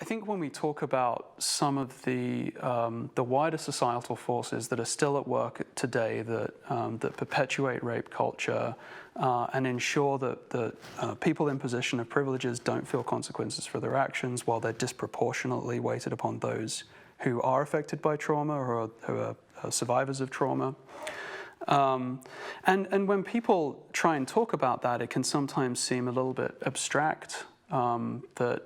I think when we talk about some of the wider societal forces that are still at work today that perpetuate rape culture and ensure that people in position of privileges don't feel consequences for their actions, while they're disproportionately weighted upon those who are affected by trauma or who are survivors of trauma. And when people try and talk about that, it can sometimes seem a little bit abstract, that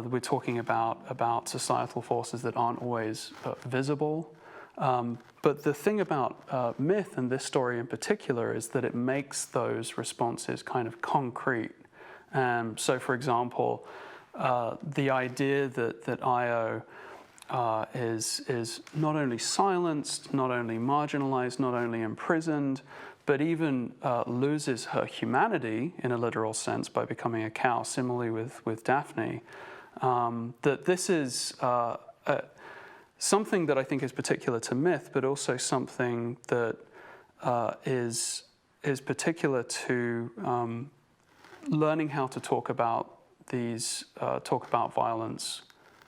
we're talking about societal forces that aren't always visible. But the thing about myth, and this story in particular, is that it makes those responses kind of concrete. So, for example, the idea that Io is not only silenced, not only marginalized, not only imprisoned, but even loses her humanity in a literal sense by becoming a cow, similarly with Daphne, that this is something that I think is particular to myth, but also something that is particular to learning how to talk about violence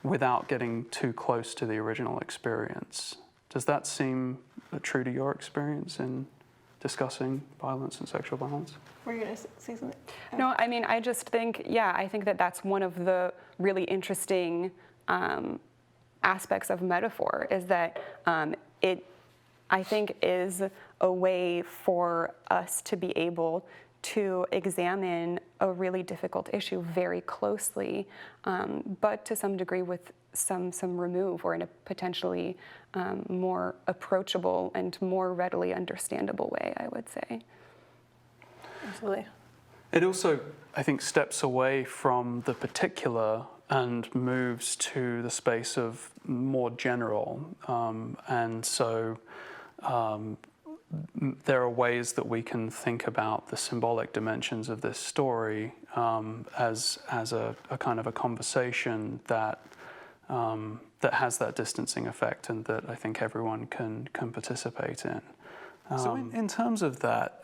without getting too close to the original experience. Does that seem true to your experience in discussing violence and sexual violence? Were you going to say something? No, I mean, I just think, I think that that's one of the really interesting aspects of metaphor, is that it, I think, is a way for us to be able to examine a really difficult issue very closely, but to some degree with some remove, or in a potentially more approachable and more readily understandable way, I would say. Absolutely. It also, I think, steps away from the particular and moves to the space of more general. And so there are ways that we can think about the symbolic dimensions of this story as a kind of a conversation that has that distancing effect, and that I think everyone can participate in. So in terms of that,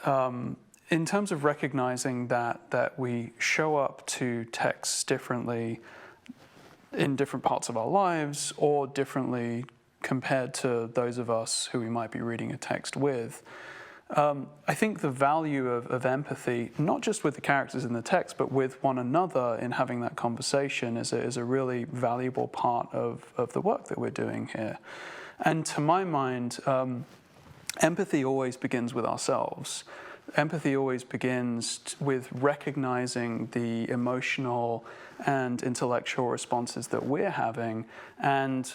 in terms of recognizing that we show up to texts differently in different parts of our lives, or differently compared to those of us who we might be reading a text with, I think the value of empathy, not just with the characters in the text, but with one another in having that conversation, is a really valuable part of the work that we're doing here. And to my mind, empathy always begins with ourselves. Empathy always begins with recognizing the emotional and intellectual responses that we're having, and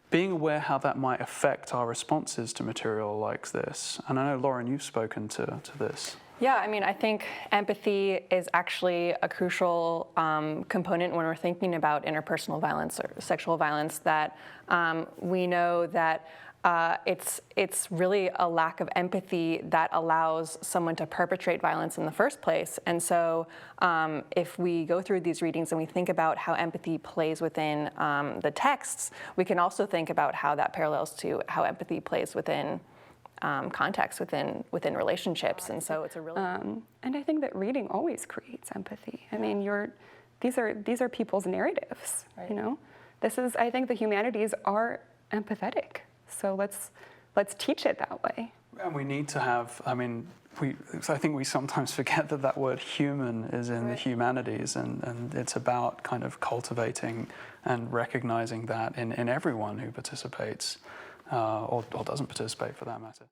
being aware how that might affect our responses to material like this. And I know, Lauren, you've spoken to this. Yeah, I mean, I think empathy is actually a crucial component when we're thinking about interpersonal violence or sexual violence, that we know that it's really a lack of empathy that allows someone to perpetrate violence in the first place. And so if we go through these readings and we think about how empathy plays within the texts, we can also think about how that parallels to how empathy plays within context, within relationships. And so it's a really... and I think that reading always creates empathy. I mean, these are people's narratives, right. You know? I think the humanities are empathetic. So let's teach it that way. And we need to have, I think we sometimes forget that word human is in the humanities, and it's about kind of cultivating and recognizing that in everyone who participates or doesn't participate, for that matter.